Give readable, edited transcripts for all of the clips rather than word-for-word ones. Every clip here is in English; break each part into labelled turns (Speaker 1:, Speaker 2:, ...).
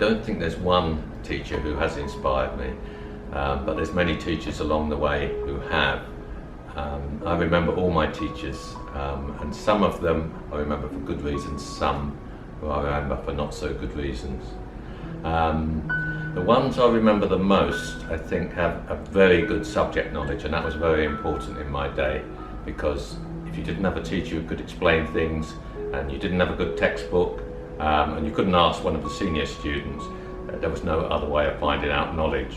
Speaker 1: don't think there's one teacher who has inspired me, but there's many teachers along the way who have. I remember all my teachers, and some of them I remember for good reasons, some who I remember for not so good reasons. The ones I remember the most, I think, have a very good subject knowledge, and that was very important in my day, because if you didn't have a teacher who could explain things, and you didn't have a good textbook, and you couldn't ask one of the senior students, there was no other way of finding out knowledge.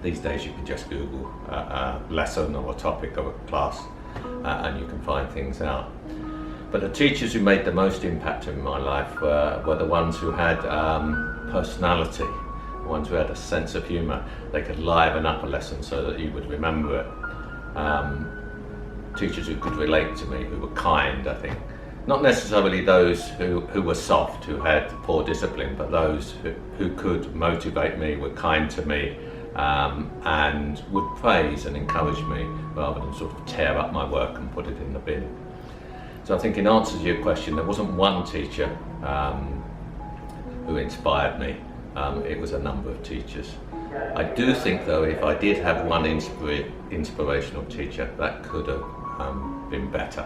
Speaker 1: These days you can just Google a lesson or a topic of a class, and you can find things out. But the teachers who made the most impact in my life were the ones who had personality, the ones who had a sense of humour. They could liven up a lesson so that you would remember it. Teachers who could relate to me, who were kind, I think. Not necessarily those who were soft, who had poor discipline, but those who could motivate me, were kind to me, and would praise and encourage me rather than sort of tear up my work and put it in the bin. So I think in answer to your question, there wasn't one teacher who inspired me. It was a number of teachers. I do think though, if I did have one inspirational teacher, that could have been better.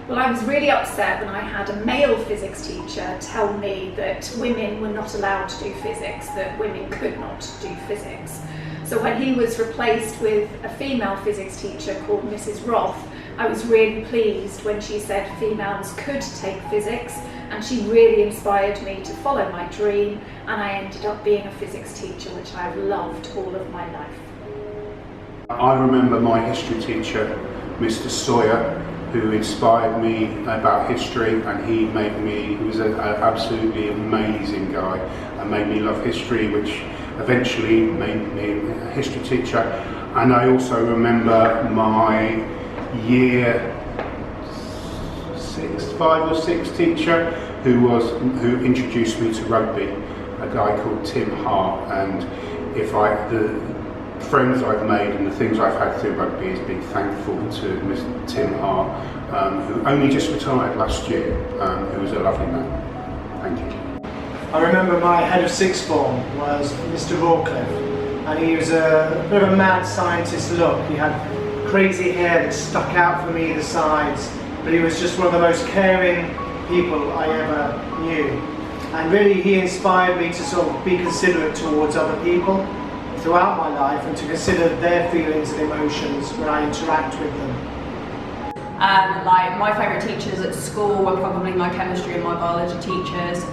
Speaker 2: Well, I was really upset when I had a male physics teacher tell me that women were not allowed to do physics, that women could not do physics. So when he was replaced with a female physics teacher called Mrs. Roth, I was really pleased when she said females could take physics, and she really inspired me to follow my dream, and I ended up being a physics teacher, which I've loved all of my life.
Speaker 3: I remember my history teacher, Mr. Sawyer, who inspired me about history, and he was an absolutely amazing guy and made me love history, which eventually made me a history teacher. And I also remember my year 5 or 6 teacher who introduced me to rugby, a guy called Tim Hart. And the friends I've made and the things I've had through rugby is being thankful to Mr. Tim Hart, who only just retired last year, who was a lovely man. Thank you.
Speaker 4: I remember my head of sixth form was Mr. Rawcliffe, and he was a bit of a mad scientist look. He had crazy hair that stuck out from either sides, but he was just one of the most caring people I ever knew. And really he inspired me to sort of be considerate towards other people throughout my life, and to consider their feelings and emotions when I interact with them.
Speaker 5: Like my favourite teachers at school were probably my chemistry and my biology teachers.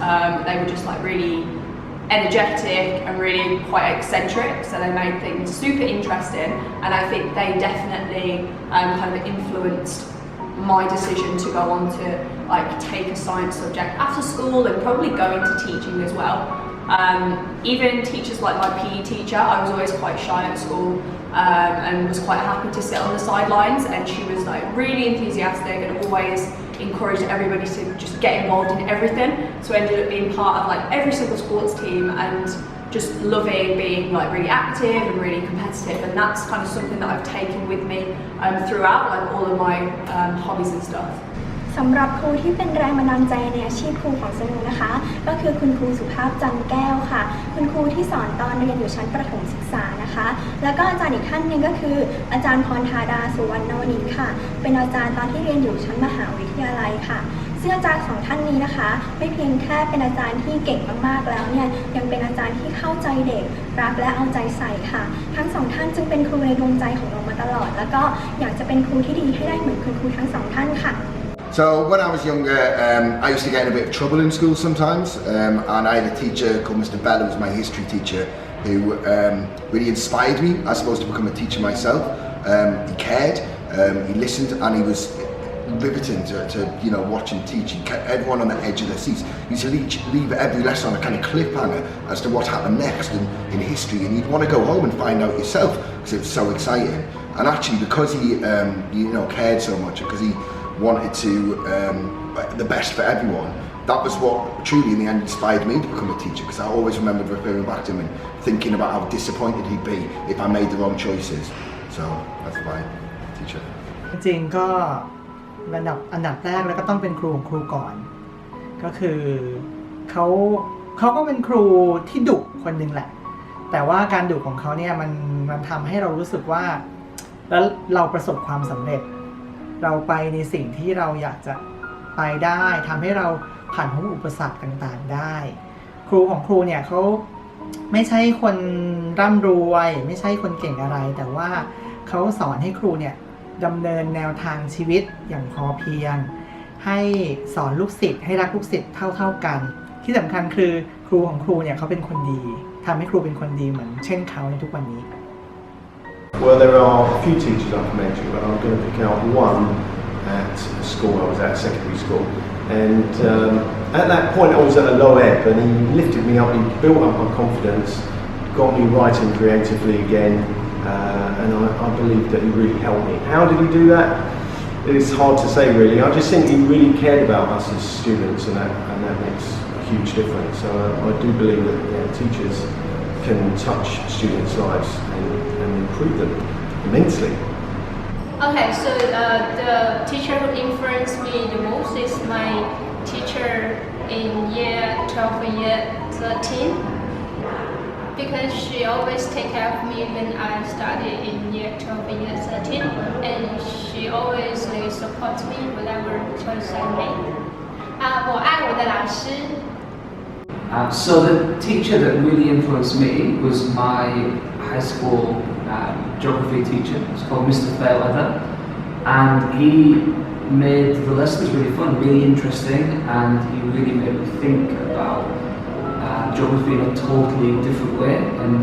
Speaker 5: They were just like really energetic and really quite eccentric, so they made things super interesting, and I think they definitely kind of influenced my decision to go on to like take a science subject after school and probably go into teaching as well. Even teachers like my PE teacher, I was always quite shy at school and was quite happy to sit on the sidelines, and she was like really enthusiastic and always encouraged everybody to just get involved in everything. So I ended up being part of like every single sports team and just loving being like really active and really competitive, and that's kind of something that I've taken with me throughout like all of my hobbies and stuff.
Speaker 6: สำหรับครูที่เป็นแรงบันดาลใจในอาชีพครูของสนุนะคะก็คือคุณครูสุภาพจันแก้วค่ะคุณครูที่สอนตอนเรียนอยู่ชั้นประถมศึกษานะคะแล้วก็อาจารย์อีกท่านหนึ่งก็คืออาจารย์พรธาดาสุวรรณวณิชค่ะเป็นอาจารย์ตอนที่เรียนอยู่ชั้นมหาวิทยาลัยค่ะซึ่งอาจารย์2ท่านนี้นะคะไม่เพียงแค่เป็นอาจารย์ที่เก่งมากๆแล้วเนี่ยยังเป็นอาจารย์ที่เข้าใจเด็กรักและเอาใจใส่ค่ะทั้ง2ท่านจึงเป็นครูในดวงใจของเรามาตลอดแล้วก็อยากจะเป็นครูที่ดีให้ได้เหมือนคุณครูทั้ง2ท่านค่ะ
Speaker 7: So when I was younger, I used to get in a bit of trouble in school sometimes, and I had a teacher called Mr. Bell, who was my history teacher, who really inspired me, I suppose, to become a teacher myself. He cared, he listened, and he was riveting to watch him teach. He kept everyone on the edge of their seats. He used to leave every lesson on a kind of cliffhanger as to what happened next in history, and you'd want to go home and find out yourself because it was so exciting. And actually, because he cared so much, because he wanted to the best for everyone, that was what truly in the end inspired me to become a teacher, because I always remembered referring back to him and thinking about how disappointed he'd be if I made the wrong choices. So that's my teacher.
Speaker 4: จริงก็อันดับแรกแล้วก็ต้องเป็นครูของครูก่อนก็คือ
Speaker 8: เขาก็เป็นครูที่ดุคนหนึ่งแหละแต่ว่าการดุของเขาเนี่ยมันทำให้เรารู้สึกว่าแล้วเราประสบความสำเร็จเราไปในสิ่งที่เราอยากจะไปได้ทำให้เราผ่านพ้นอุปสรรคต่างๆได้ครูของครูเนี่ยเขาไม่ใช่คนร่ำรวยไม่ใช่คนเก่งอะไรแต่ว่าเขาสอนให้ครูเนี่ยดำเนินแนวทางชีวิตอย่างพอเพียงให้สอนลูกศิษย์ให้รักลูกศิษย์เท่ากันที่สำคัญคือครูของครูเนี่ยเขาเป็นคนดีทำให้ครูเป็นคนดีเหมือนเช่นเขาในทุกวันนี้
Speaker 9: Well, there are a few teachers I can mention, but I'm going to pick out one at a school I was at, secondary school. And at that point I was at a low ebb and he lifted me up, he built up my confidence, got me writing creatively again, and I believe that he really helped me. How did he do that? It's hard to say really. I just think he really cared about us as students and that makes a huge difference. So I do believe that teachers can touch students' lives and improve them immensely.
Speaker 10: Okay, so the teacher who influenced me the most is my teacher in year 12 and year 13 because she always take care of me when I studied in year 12 and year 13 and she always supports me whatever choice I make. 我爱我的老师。
Speaker 11: So the teacher that really influenced me was my high school geography teacher. It's called Mr. Fairweather, and he made the lessons really fun, really interesting, and he really made me think about geography in a totally different way. And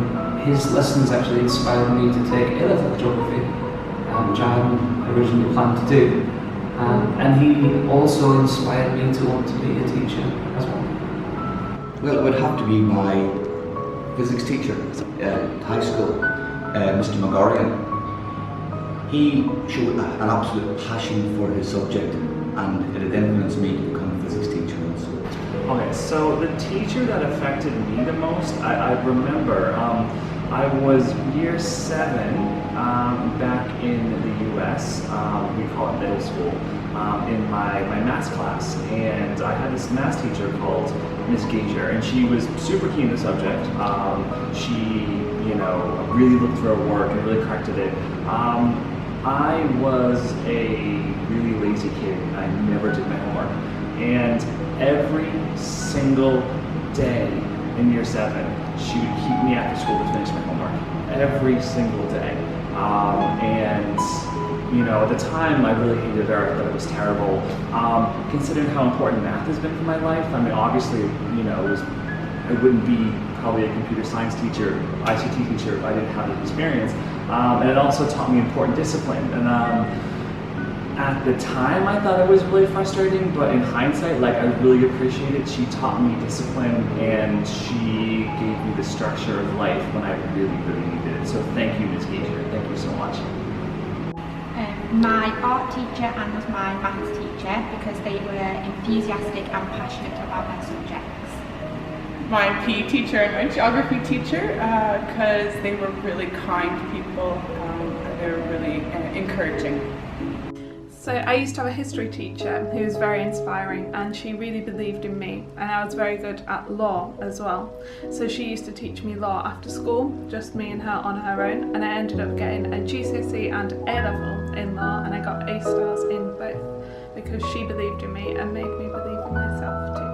Speaker 11: his lessons actually inspired me to take A-level geography, which I hadn't originally planned to do. And he also inspired me to want to be a teacher as well.
Speaker 12: Well, it would have to be my physics teacher at high school, Mr. McGorrigan. He showed an absolute passion for his subject and it had influenced me to become a physics teacher also.
Speaker 13: Okay, so the teacher that affected me the most, I remember, I was year 7 back in the US, we call it middle school, in my maths class, and I had this maths teacher called Miss Gager, and she was super keen in the subject. She, really looked through her work and really corrected it. I was a really lazy kid. I never did my homework, and every single day in year 7, she would keep me after school to finish my homework. Every single day. At the time, I really hated her. I thought it was terrible. Considering how important math has been for my life, I mean, obviously, I wouldn't be probably a computer science teacher, ICT teacher if I didn't have this experience. And it also taught me important discipline. And at the time, I thought it was really frustrating, but in hindsight, I really appreciate it. She taught me discipline, and she gave me the structure of life when I really, really needed it. So thank you, Ms. Gager. Thank you so much.
Speaker 14: My art teacher and was my maths teacher because they were enthusiastic and passionate about their subjects.
Speaker 15: My PE teacher and my geography teacher because they were really kind people and they were really encouraging.
Speaker 16: So I used to have a history teacher who was very inspiring and she really believed in me, and I was very good at law as well. So she used to teach me law after school, just me and her on her own, and I ended up getting a GCSE and A-level in law, and I got A stars in both because she believed in me and made me believe in myself too.